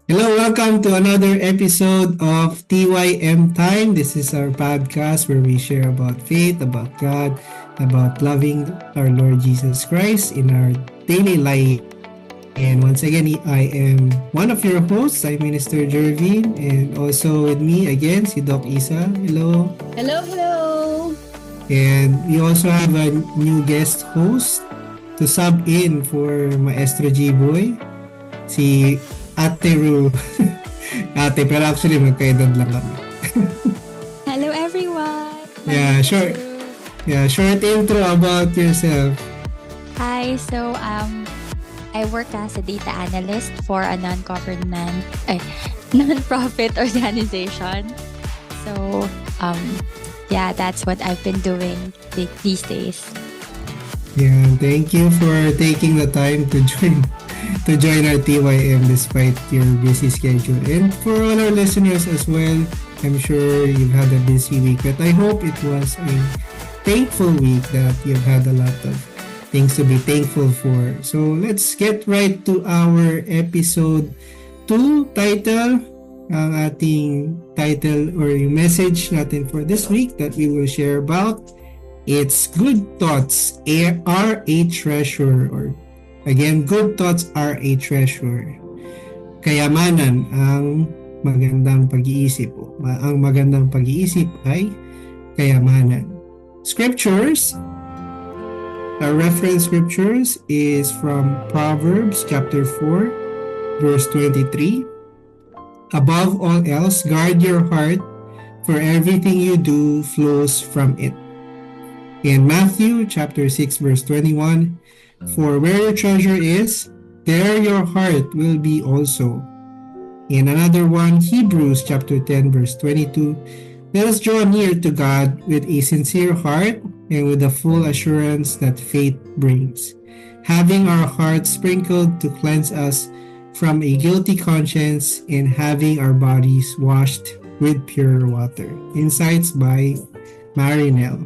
Hello, welcome to another episode of TYM Time. This is our podcast where we share about faith, about God, about loving our Lord Jesus Christ in our daily life. And once again, I am one of your hosts. I'm Minister Jervin, and also with me again, si Doc Isa. Hello. Hello, hello! And we also have a new guest host to sub in for Maestro G-Boy, si Ate Ru. Ate, pero actually magkaedad lang kami. Hello, everyone! My Yeah, name is sure. Ruth. Yeah, short intro about yourself. Hi, I work as a data analyst for a non-profit organization. So, um, yeah, that's what I've been doing these days. Yeah, thank you for taking the time to join our TYM despite your busy schedule. And for all our listeners as well, I'm sure you've had a busy week, but I hope it was a thankful week that you've had a lot of things to be thankful for. So let's get right to our episode 2 title. Ang ating title or yung message natin for this week that we will share about, it's good thoughts are a treasure, or again, good thoughts are a treasure. Kayamanan ang magandang pag-iisip. Ang magandang pag-iisip ay kayamanan. Scriptures, our reference scriptures is from Proverbs chapter 4, verse 23. Above all else, guard your heart, for everything you do flows from it. In Matthew chapter 6, verse 21, for where your treasure is, there your heart will be also. In another one, Hebrews chapter 10, verse 22, let us draw near to God with a sincere heart and with the full assurance that faith brings, having our hearts sprinkled to cleanse us from a guilty conscience and having our bodies washed with pure water. Insights by Marinel.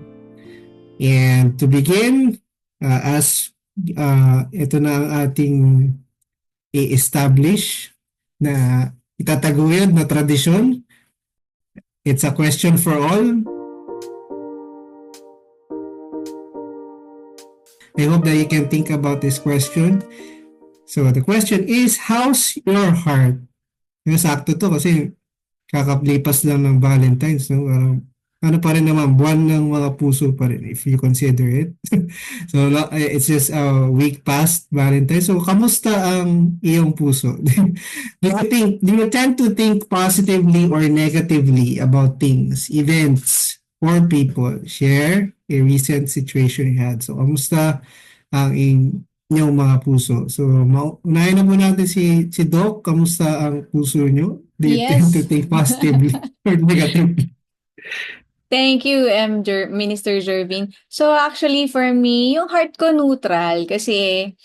And to begin, as ito na ang ating i-establish na itataguyod na tradisyon, it's a question for all. I hope that you can think about this question. So the question is, how's your heart? Yung sakto to kasi kakaplipas lang ng Valentine's, no? Ano pa rin naman, buwan ng mga puso pa rin if you consider it. So it's just a week past Valentine's. So kamusta ang iyong puso? Do you tend to think positively or negatively about things, events, or people? Share a recent situation you had. So kamusta ang inyong mga puso? So unahin na po natin si Doc. Kamusta ang puso nyo? Do you tend to Yes. think positively or negatively? Thank you, Minister Jervin. So actually for me, yung heart ko neutral kasi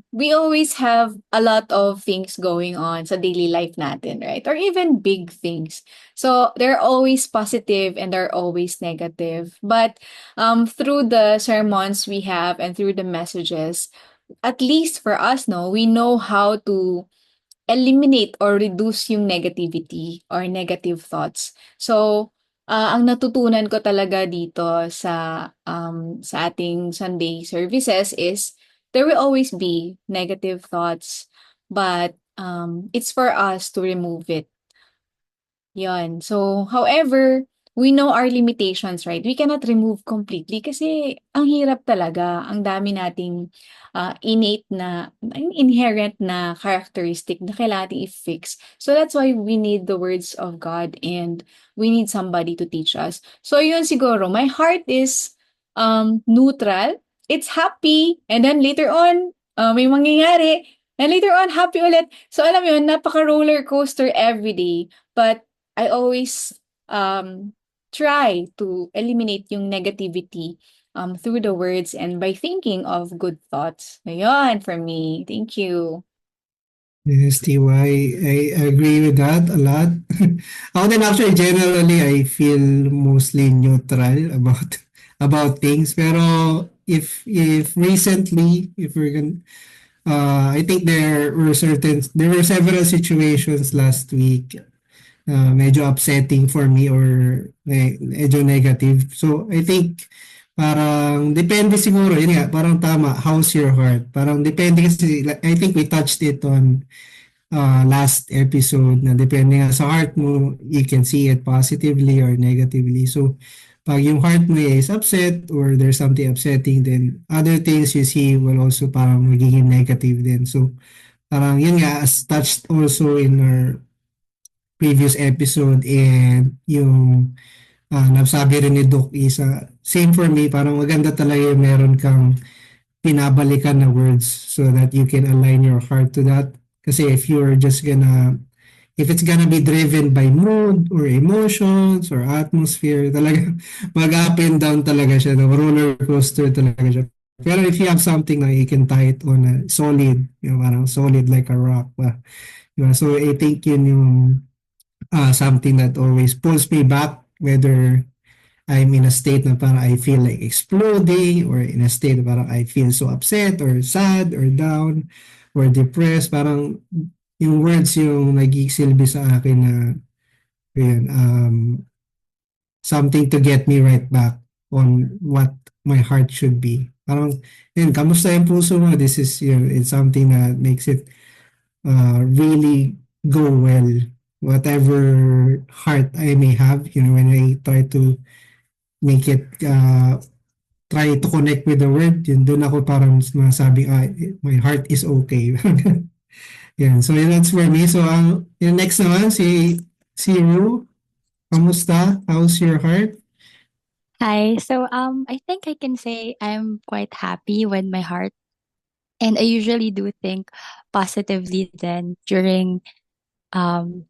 we always have a lot of things going on sa daily life natin, right? Or even big things. So they're always positive and they're always negative. But through the sermons we have and through the messages, at least for us, no, we know how to eliminate or reduce yung negativity or negative thoughts. So, ang natutunan ko talaga dito sa ating Sunday services is there will always be negative thoughts, but it's for us to remove it. Yon. So, however, we know our limitations, right? We cannot remove completely kasi ang hirap talaga. Ang dami nating innate na, inherent na characteristic na kailangan nating i-fix. So, that's why we need the words of God and we need somebody to teach us. So, yun siguro, my heart is neutral. It's happy. And then later on, may mangyayari. And later on, happy ulit. So, alam mo yun, napaka-roller coaster every day. But I always try to eliminate yung negativity through the words and by thinking of good thoughts. Ayun for me. Thank you. Yes, TY, I agree with that a lot. Ako din actually, generally, I feel mostly neutral about things. Pero if recently, if we're gonna I think there were several situations last week medyo upsetting for me or medyo negative. So, I think parang depende siguro, yun nga, parang tama, how's your heart? Parang depende kasi, I think we touched it on last episode na depende nga sa heart mo, you can see it positively or negatively. So, pag yung heart mo is upset or there's something upsetting, then other things you see will also parang magiging negative din. So, parang yun nga, as touched also in our previous episode and yung nasabi rin ni Doc is same for me, parang maganda talaga yung meron kang pinabalikan na words so that you can align your heart to that. Kasi if it's gonna be driven by mood or emotions or atmosphere, talaga mag-up and down talaga siya, no? Roller coaster talaga siya. Pero if you have something na you can tie it on a solid, parang solid like a rock. Diba? So I think yun yung something that always pulls me back, whether I'm in a state na parang I feel like exploding or in a state na parang I feel so upset or sad or down or depressed. Parang yung words yung nagsisilbi sa akin na yun, something to get me right back on what my heart should be. Parang, yun, kamusta yung puso mo? This is, it's something that makes it really go well. Whatever heart I may have, when I try to make it try to connect with the word, yun doon ako parang masabi, my heart is okay. Yan, so yun, that's for me. So yung next naman si Ru, kamusta? How's your heart? Hi. So I think I can say I'm quite happy with my heart, and I usually do think positively then during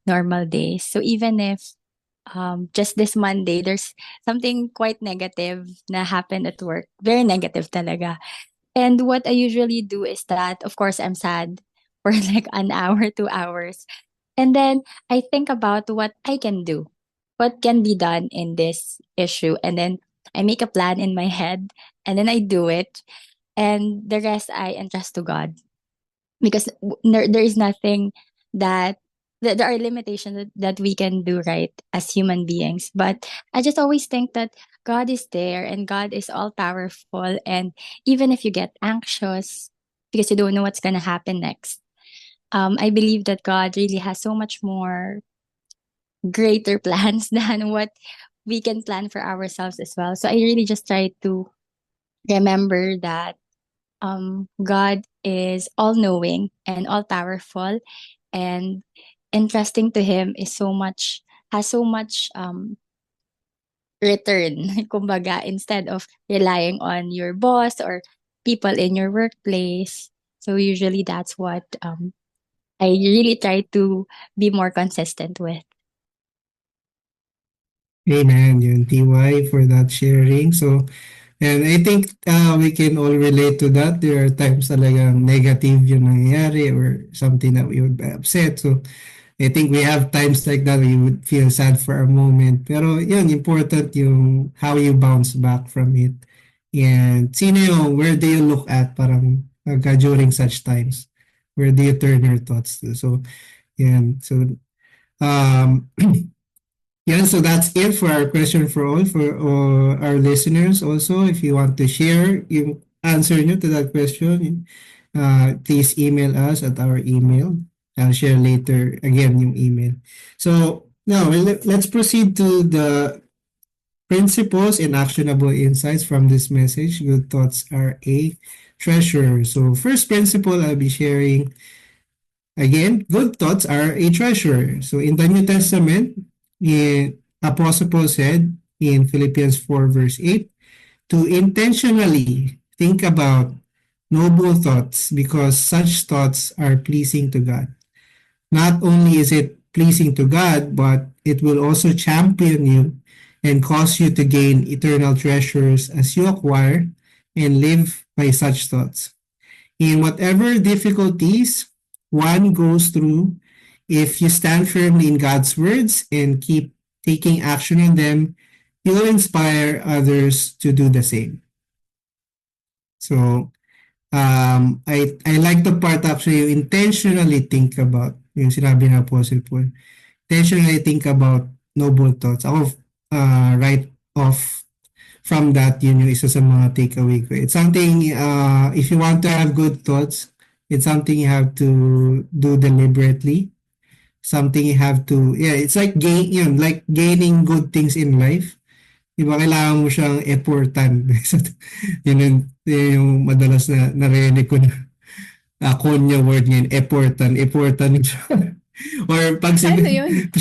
normal days. So even if just this Monday there's something quite negative na happened at work, very negative talaga. And what I usually do is that of course I'm sad for like an hour, 2 hours. And then I think about what I can do, what can be done in this issue. And then I make a plan in my head and then I do it. And the rest I entrust to God. Because there is nothing that, there are limitations that we can do right as human beings. But I just always think that God is there and God is all powerful. And even if you get anxious because you don't know what's going to happen next, I believe that God really has so much more greater plans than what we can plan for ourselves as well. So I really just try to remember that God is all knowing and all powerful, and entrusting to Him is so much, has so much return. Kumbaga, instead of relying on your boss or people in your workplace. So usually that's what I really try to be more consistent with. Amen, yun, TY, for that sharing. So, and I think we can all relate to that. There are times talagang negative yung nangyayari or something that we would be upset. So, I think we have times like that we would feel sad for a moment. Pero yun, important yung how you bounce back from it. And where do you look at parang during such times? Where do you turn your thoughts to? So, yan. So, um, yeah, so that's it for our question for our listeners. Also, if you want to share yung answer nyo to that question, please email us at our email. I'll share later again yung email. So now let's proceed to the principles and actionable insights from this message. Good thoughts are a treasure. So first principle I'll be sharing. Again, good thoughts are a treasure. So in the New Testament, Apostle Paul said in Philippians 4 verse 8, to intentionally think about noble thoughts because such thoughts are pleasing to God. Not only is it pleasing to God, but it will also champion you and cause you to gain eternal treasures as you acquire and live by such thoughts. In whatever difficulties one goes through, if you stand firmly in God's words and keep taking action on them, you'll inspire others to do the same. So, I like the part actually you intentionally think about yung sinabi ng Apostle Paul. Intentionally think about noble thoughts. Ako, right off from that, yun yung isa sa mga takeaway ko. It's something, if you want to have good thoughts, it's something you have to do deliberately. Something you have to, yeah, it's like like gaining good things in life. Diba, kailangan mo siyang effortan. Yun yung madalas na narinig ko na Konya word ngayon, effortan siya. Or pag Ano yun?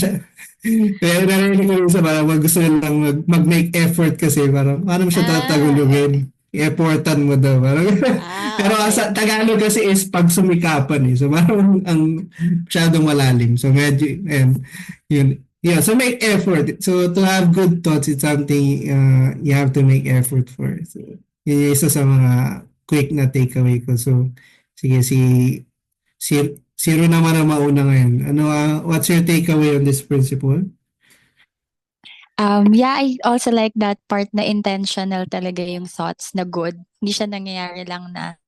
pero narinig ko rin sa parang gusto nilang mag-make effort kasi parang siya Ah, tatagulugin. Effortan mo daw. Parang, pero okay. sa Tagalog kasi is pag sumikapan eh. So parang ang masyadong malalim. So medyo, and yun. Yeah, so make effort. So to have good thoughts, it's something you have to make effort for. So yun yung isa sa mga quick na takeaway ko. So sige, si Zero naman ang mauna ngayon. What's your takeaway on this principle? Yeah, I also like that part na intentional talaga yung thoughts na good. Hindi siya nangyayari lang na,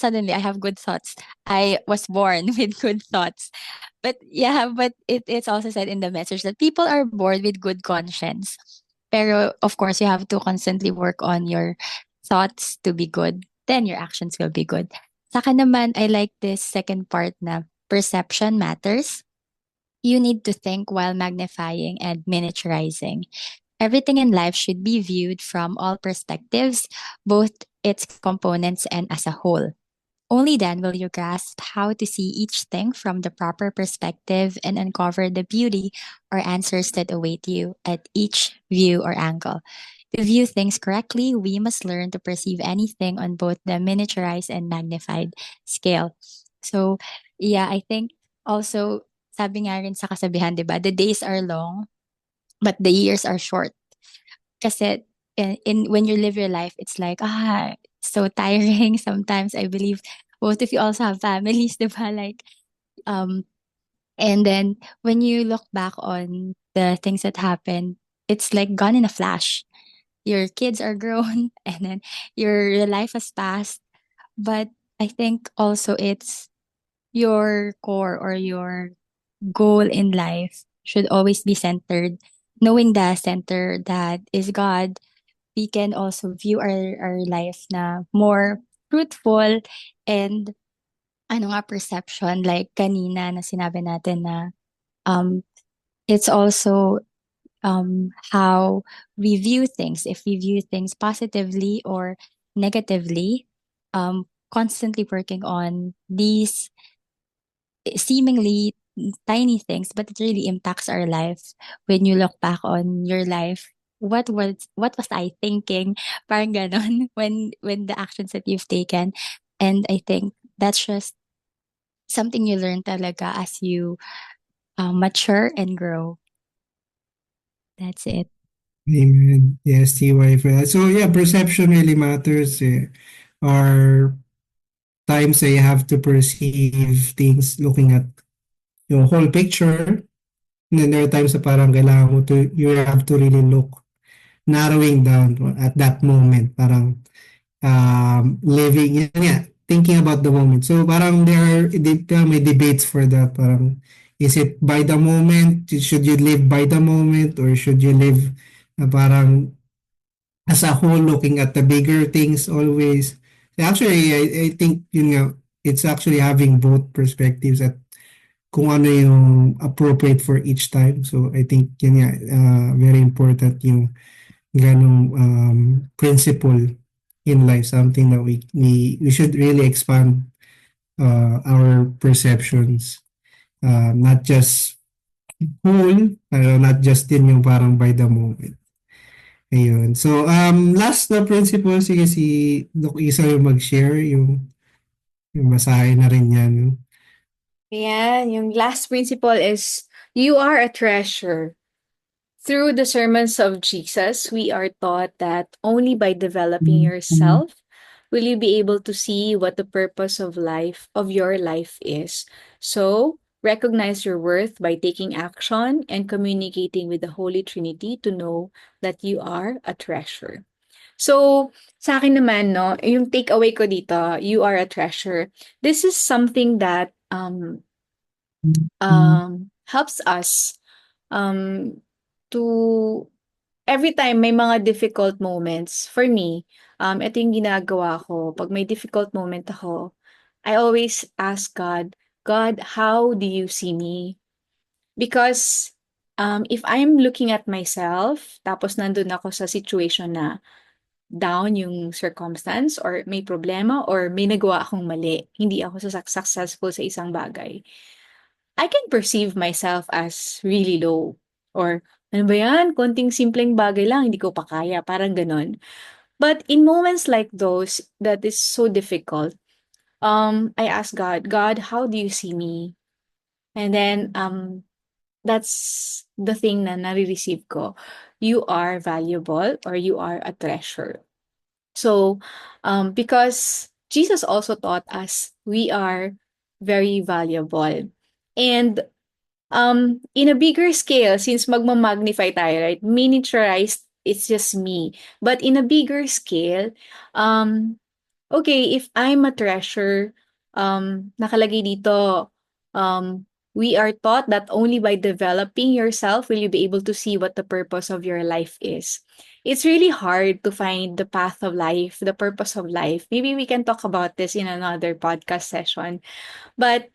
suddenly I have good thoughts. I was born with good thoughts. But yeah, but it's also said in the message that people are born with good conscience. Pero of course, you have to constantly work on your thoughts to be good. Then your actions will be good. Saka naman, I like this second part na perception matters. You need to think while magnifying and miniaturizing. Everything in life should be viewed from all perspectives, both its components and as a whole. Only then will you grasp how to see each thing from the proper perspective and uncover the beauty or answers that await you at each view or angle. To view things correctly, we must learn to perceive anything on both the miniaturized and magnified scale. So, yeah, I think also, sabi nga rin sa kasabihan, di ba, the days are long, but the years are short. Kasi in when you live your life, it's like, so tiring sometimes. I believe both of you also have families, di ba? Like, um, and then when you look back on the things that happened, it's like gone in a flash. Your kids are grown, and then your life has passed. But I think also it's your core or your goal in life should always be centered. Knowing the center that is God, we can also view our life na more fruitful and perception like kanina na sinabi natin na um it's also how we view things. If we view things positively or negatively, constantly working on these seemingly tiny things, but it really impacts our life. When you look back on your life, what was I thinking? Parang ganon when the actions that you've taken. And I think that's just something you learn talaga as you mature and grow. That's it. Amen. Yes, TY for that. So yeah, perception really matters. Are times that you have to perceive things looking at yung whole picture. And then there are times na parang kailangan mo you have to really look, narrowing down at that moment. Parang living, yun nga, thinking about the moment. So parang may debates for that. Parang, is it by the moment? Should you live by the moment? Or should you live parang as a whole, looking at the bigger things always? Actually, I think yun nga, it's actually having both perspectives at kung ano yung appropriate for each time. So I think yun nga, very important yung ganong principle in life, something that we should really expand our perceptions, not just whole, pero not just din yung parang by the moment. Ayun. So, last na principle, sige si Doc Isa yung mag-share, yung basahin na rin yan. Ayan, yung last principle is, you are a treasure. Through the sermons of Jesus, we are taught that only by developing yourself will you be able to see what the purpose of your life is. So, recognize your worth by taking action and communicating with the Holy Trinity to know that you are a treasure. So, sa akin naman, no, yung takeaway ko dito, you are a treasure. This is something that helps us um, to every time may mga difficult moments. For me, ito yung ginagawa ko. Pag may difficult moment ako, I always ask God, God, how do you see me? Because if I'm looking at myself, tapos nandun ako sa situation na down yung circumstance or may problema or may nagawa akong mali, hindi ako successful sa isang bagay, I can perceive myself as really low. Or, ano ba yan? Konting simpleng bagay lang, hindi ko pa kaya. Parang ganon. But in moments like those, that is so difficult, I ask God, God, how do you see me? And then, that's the thing na nare-receive ko. You are valuable or you are a treasure. So, because Jesus also taught us we are very valuable. And in a bigger scale, since magma-magnify tayo, right? Miniaturized, it's just me. But in a bigger scale, um, okay, if I'm a treasure, nakalagay dito, we are taught that only by developing yourself will you be able to see what the purpose of your life is. It's really hard to find the path of life, the purpose of life. Maybe we can talk about this in another podcast session. But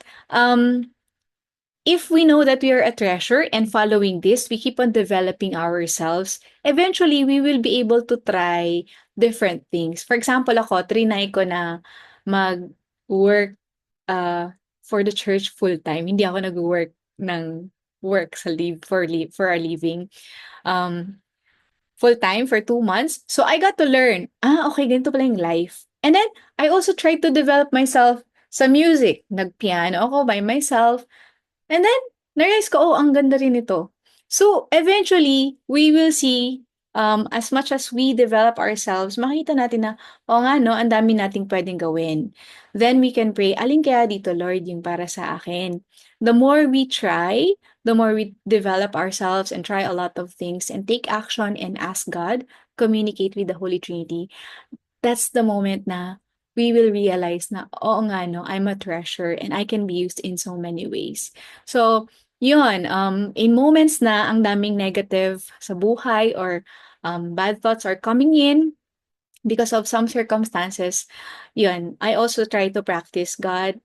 if we know that we are a treasure and following this, we keep on developing ourselves, eventually we will be able to try different things. For example, ako, trinay ko na mag-work for the church full-time. Hindi ako nag-work ng work sa for a living. Full-time for 2 months. So I got to learn, okay, ganito pala yung life. And then, I also tried to develop myself sa music. Nag-piano ako by myself. And then, na-realize ko, ang ganda rin ito. So, eventually, we will see, as much as we develop ourselves, makita natin na, nga, no, ang dami nating pwedeng gawin. Then, we can pray, alin kaya dito, Lord, yung para sa akin. The more we try, the more we develop ourselves and try a lot of things and take action and ask God, communicate with the Holy Trinity, that's the moment na we will realize na, oo nga, no, I'm a treasure and I can be used in so many ways. So, yun, in moments na ang daming negative sa buhay or bad thoughts are coming in because of some circumstances, yun, I also try to practice, God,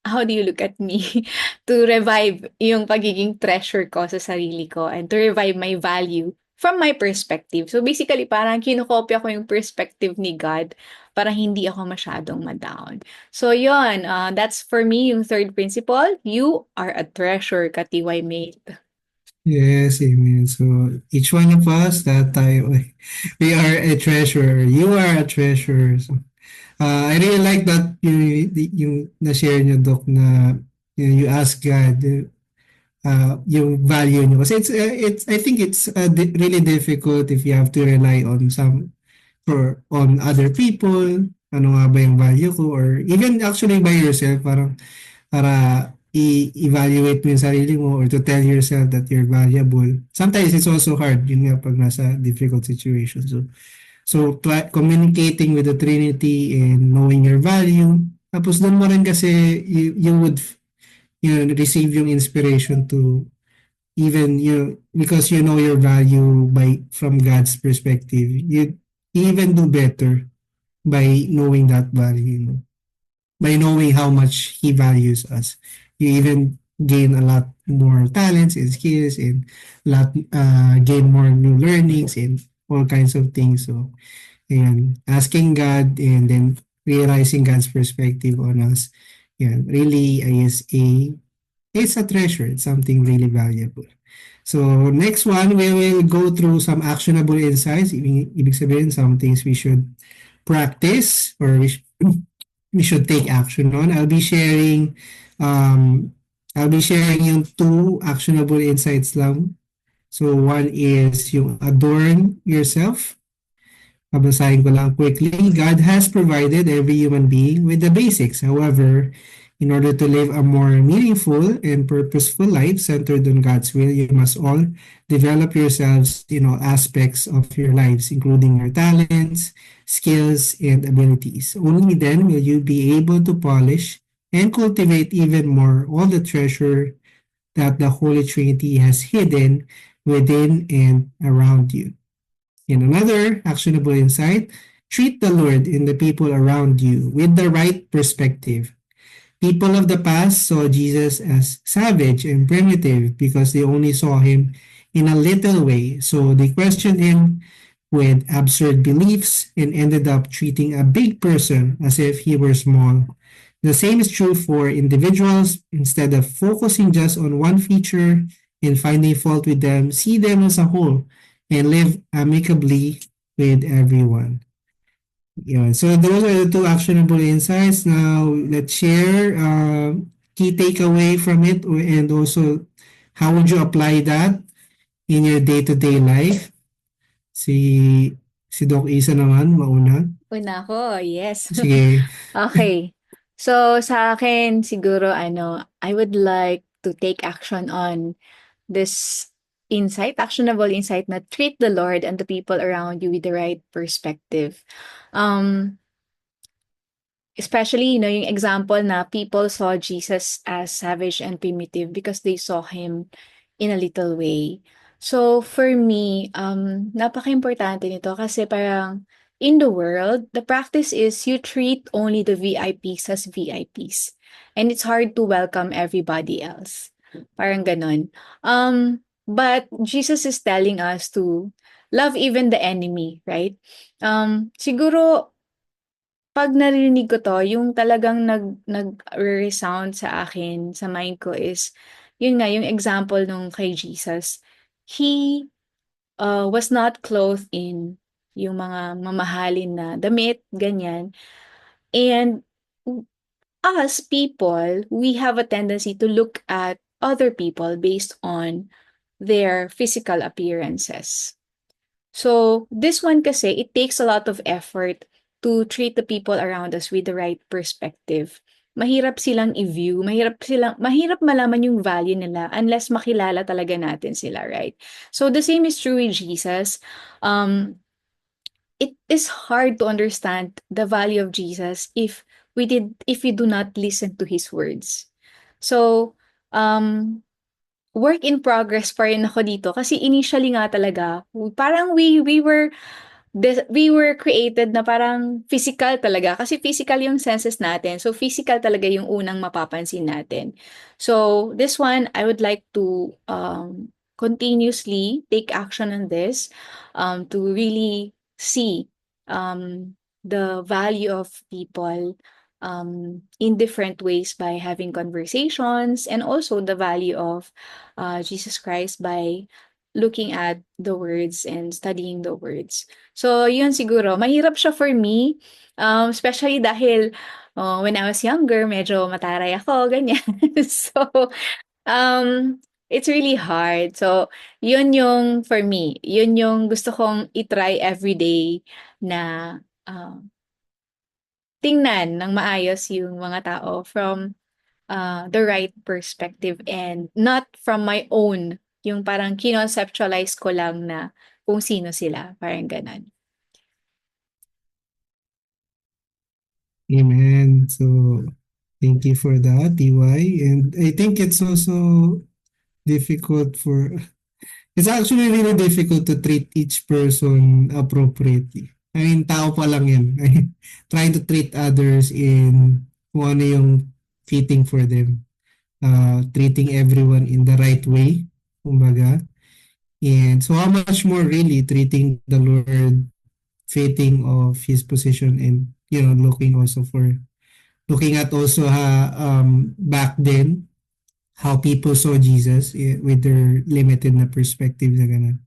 how do you look at me? To revive yung pagiging treasure ko sa sarili ko and to revive my value from my perspective. So basically, parang kinokopya ko yung perspective ni God para hindi ako masyadong ma-down. So yun, that's for me yung third principle. You are a treasure, ka-TY mate. Yes, amen. So each one of us that tayo, we are a treasure. You are a treasure. So, I really like that yung na-share niyo, Doc, na you ask God yung value niyo. Kasi it's I think it's really difficult if you have to rely on on other people. Ano nga ba yung value ko? Or even actually by yourself, parang para i-evaluate mo yung sarili mo or to tell yourself that you're valuable. Sometimes it's also hard, yun nga, pag nasa difficult situation. So communicating with the Trinity and knowing your value. Tapos doon mo rin kasi you would receive yung inspiration to even because you know your value from God's perspective. You even do better by knowing that value. By knowing how much He values us. You even gain a lot more talents and skills and gain more new learnings and all kinds of things. So, ayan, asking God and then realizing God's perspective on us, really it's a treasure. It's something really valuable. So, next one, we will go through some actionable insights. Ibig sabihin, some things we should practice or we should take action on. I'll be sharing yung 2 actionable insights lang. So one is yung adorn yourself. Babasahin ko lang quickly. God has provided every human being with the basics. However, In order to live a more meaningful and purposeful life centered on God's will, you must all develop yourselves in all aspects of your lives, including your talents, skills, and abilities. Only then will you be able to polish and cultivate even more all the treasure that the Holy Trinity has hidden within and around you. And another actionable insight, treat the Lord and the people around you with the right perspective. People of the past saw Jesus as savage and primitive because they only saw him in a little way. So they questioned him with absurd beliefs and ended up treating a big person as if he were small. The same is true for individuals. Instead of focusing just on one feature and finding fault with them, see them as a whole and live amicably with everyone. Yeah, so those are the two actionable insights. Now let's share key takeaway from it and also how would you apply that in your day-to-day life? Si si Doc Isa naman, mauna. Una ko, yes. Sige. Okay. So, sa akin, siguro, I would like to take action on this actionable insight na treat the Lord and the people around you with the right perspective. Um, Especially, yung example na people saw Jesus as savage and primitive because they saw him in a little way. So, for me, napaka-importante nito kasi parang in the world, the practice is you treat only the VIPs as VIPs. And it's hard to welcome everybody else. Parang ganon. But Jesus is telling us to love even the enemy, right? Siguro, pag narinig ko 'to, yung talagang nag-resound sa akin, sa mind ko is, yun nga, yung example nung kay Jesus. He, was not clothed in yung mga mamahalin na damit, ganyan. And us people, we have a tendency to look at other people based on their physical appearances. So, this one kasi, it takes a lot of effort to treat the people around us with the right perspective. Mahirap silang i-view, mahirap malaman yung value nila unless makilala talaga natin sila, right? So, the same is true with Jesus. It is hard to understand the value of Jesus if we do not listen to his words. So, work in progress pa rin ako dito kasi initially nga talaga parang we were created na parang physical talaga kasi physical yung senses natin, so physical talaga yung unang mapapansin natin. So this one I would like to continuously take action on this, to really see the value of people in different ways by having conversations, and also the value of Jesus Christ by looking at the words and studying the words. So, yun siguro. Mahirap siya for me, especially dahil when I was younger, medyo mataray ako, ganyan. So, it's really hard. So, yun yung, for me, yun yung gusto kong itry everyday na tingnan ng maayos yung mga tao from the right perspective and not from my own, yung parang kinonceptualize ko lang na kung sino sila, parang ganon. Amen. So, thank you for that, DY. And I think it's also difficult it's actually really difficult to treat each person appropriately. I mean, tao pa lang yan. Trying to treat others in kung ano yung fitting for them. Treating everyone in the right way, kumbaga. And so how much more really treating the Lord fitting of his position and, looking at also back then, how people saw Jesus with their limited na perspective na ganun.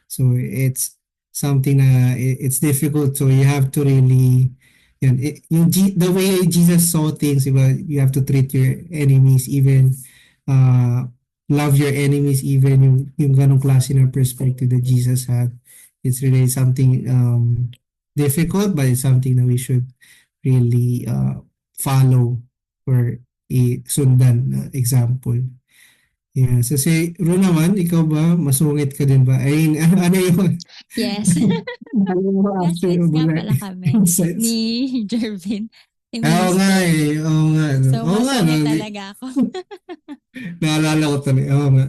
So it's something na it's difficult, so you have to really the way Jesus saw things, diba, you have to treat your enemies even love your enemies even yung ganong klase ng perspective that Jesus had. It's really something difficult, but it's something that we should really follow for isundan na example. Yeah. So si Ro naman, ikaw ba, masungit ka din ba? Ay, ano yung, Yes. ano yung action Classmates mo nga na pala kami insights? ni Jervin, ni Oo nga Minister. eh, oo nga. No? So, Oo nga, no? masungit talaga ako. Naalala ko tuloy, oo nga.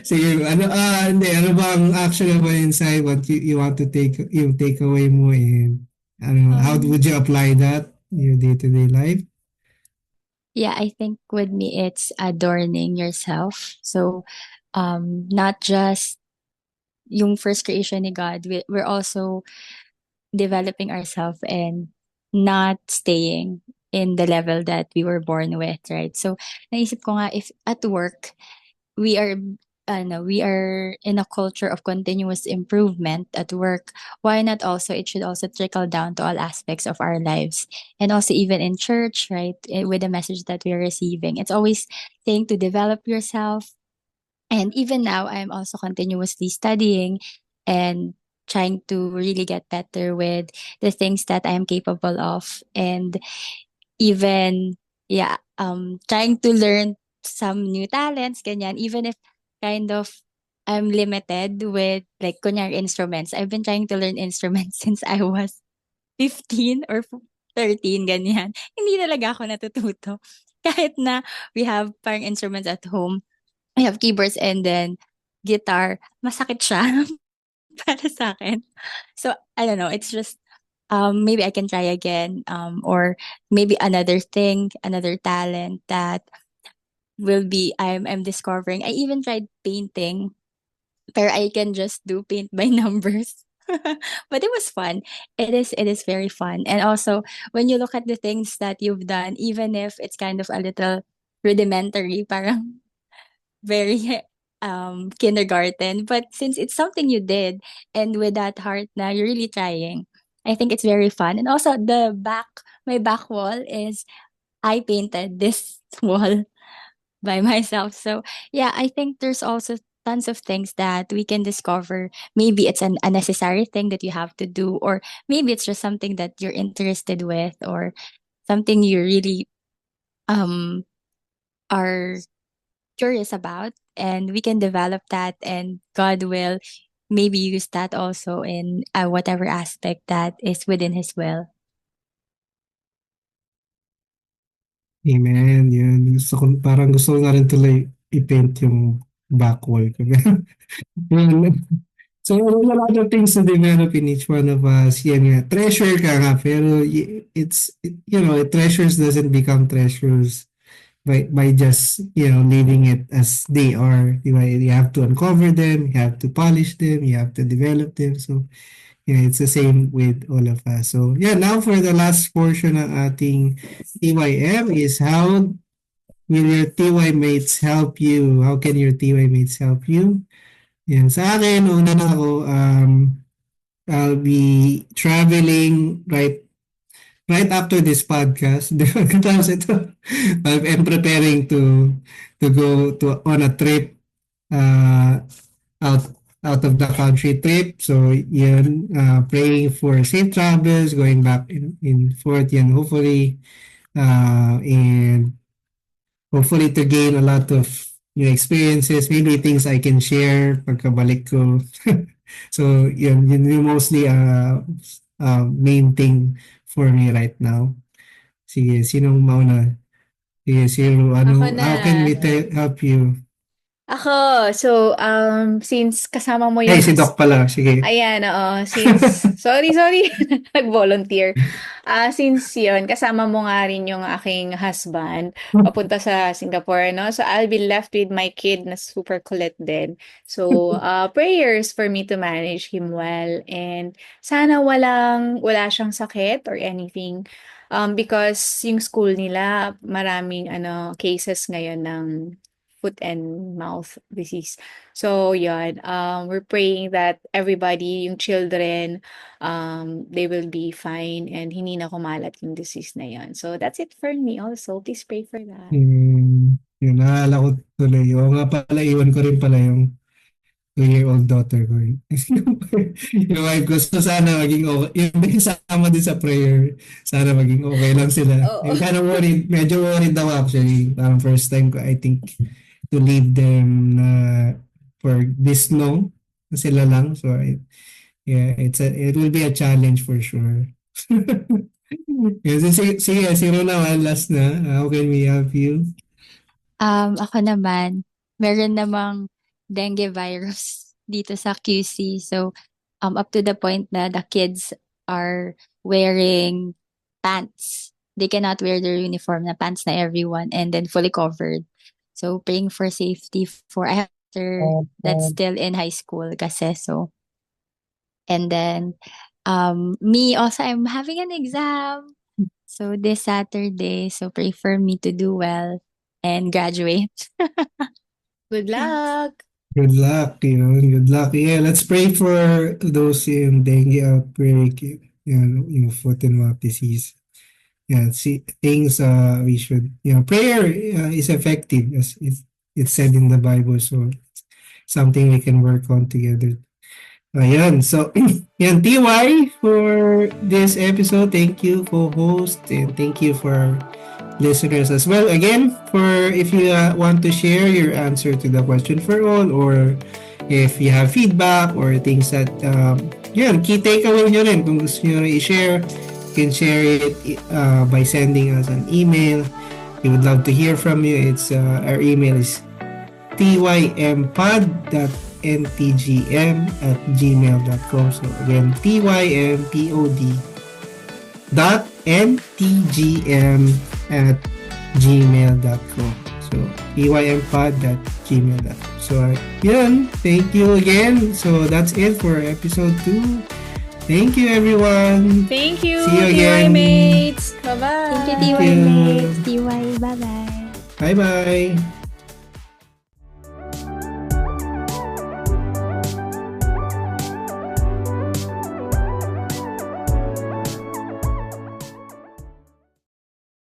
Sige, ano, hindi, ano ba ang actionable insight, what you want to take, yung takeaway mo, and ano, how Um, would you apply that in your day-to-day life? yeah, I think with me, it's adorning yourself. So, not just yung first creation ni God, we're also developing ourselves and not staying in the level that we were born with, right? So, naisip ko nga, if at work, we are we are in a culture of continuous improvement at work, why not also it should also trickle down to all aspects of our lives, and also even in church, right? With the message that we are receiving, it's always saying to develop yourself. And even now, I'm also continuously studying and trying to really get better with the things that I am capable of. And even, yeah, trying to learn some new talents, ganyan, even if kind of I'm limited with like kunyari instruments. I've been trying to learn instruments since I was 15 or 13, ganyan. Hindi talaga ako natututo. Kahit na we have parang instruments at home, we have keyboards and then guitar, masakit siya para sa akin. So, I don't know, it's just, maybe I can try again, or maybe another thing, another talent that will be I'm discovering. I even tried painting, where I can just do paint by numbers. But it was fun. It is very fun. And also when you look at the things that you've done, even if it's kind of a little rudimentary, parang very kindergarten, but since it's something you did and with that heart na you're really trying, I think it's very fun. And also my back wall is I painted this wall by myself. So yeah, I think there's also tons of things that we can discover. Maybe it's a necessary thing that you have to do, or maybe it's just something that you're interested with, or something you really um are curious about, and we can develop that, and God will maybe use that also in whatever aspect that is within his will. Amen, yun. Parang gusto ko na rin tuloy i-paint yung back wall ko. Yun. So, there's a lot of things to develop in each one of us. Yan nga, treasure ka nga, pero treasures doesn't become treasures by just, leaving it as they are. Diba? You have to uncover them, you have to polish them, you have to develop them. So, yeah, it's the same with all of us. So, yeah, now for the last portion ng ating TYM is how will your TY mates help you? How can your TY mates help you? Yan. Sa akin, una na ako, I'll be traveling right after this podcast. Tapos ito, I'm preparing to go on a trip, uh, out out of the country trip. So yun, praying for safe travels, going back in forth yan, and hopefully to gain a lot of new experiences, maybe things I can share pagkabalik ko. So yun yung mostly main thing for me right now. Sige, sinong mauna? Sige, Ako na. how can we help you? Ako, so, since kasama mo Ay, yung si Doc pala. Sige. ayan, oo, since, sorry, nag-volunteer. Since yun, kasama mo nga rin yung aking husband, papunta sa Singapore, no? So, I'll be left with my kid na super kulit din. So, prayers for me to manage him well. And sana wala siyang sakit or anything. Because yung school nila, maraming, cases ngayon ng foot and mouth disease. So, yun, we're praying that everybody, yung children, they will be fine and hindi na kumalat yung disease na yun. So, that's it for me also. Please pray for that. Yun, naalala ko tuloy. Oo nga pala, iwan ko rin pala yung 2-year-old daughter ko. Yung wife ko, so sana maging okay. Yung kasama din sa prayer, sana maging okay lang sila. Oo. I'm kind of worried, medyo worried daw actually. Parang first time ko, I think, to leave them for this long. Sila lang. So, yeah, it will be a challenge for sure. Yes, sige, sino naman, last na. How can we help you? Ako naman, meron namang dengue virus dito sa QC. So, up to the point na the kids are wearing pants. They cannot wear their uniform na pants na everyone and then fully covered. So, praying for safety for I have a sister that's still in high school kasi so. And then, me also, I'm having an exam. So, this Saturday, so pray for me to do well and graduate. Good luck. Good luck, yun. Good luck. Yeah, let's pray for those in dengue outbreak, yung foot and mouth disease. Yeah, see, things we should, prayer is effective as it's said in the Bible. So, something we can work on together. Ayan, so, yan, TY, for this episode. Thank you, co-host, and thank you for our listeners as well. Again, for if you want to share your answer to the question for all, or if you have feedback or things that, yan, key takeaway nyo rin. Kung gusto nyo i-share, you can share it by sending us an email. We would love to hear from you. It's our email is tympod.ntgm@gmail.com. So again, tympod.ntgm@gmail.com. So tympod.gmail.com. So yun, thank you again. So that's it for episode 2. Thank you, everyone. Thank you, See you TY again. mates. Bye-bye. Thank you, Thank TY you. mates. TY, bye-bye. Bye-bye.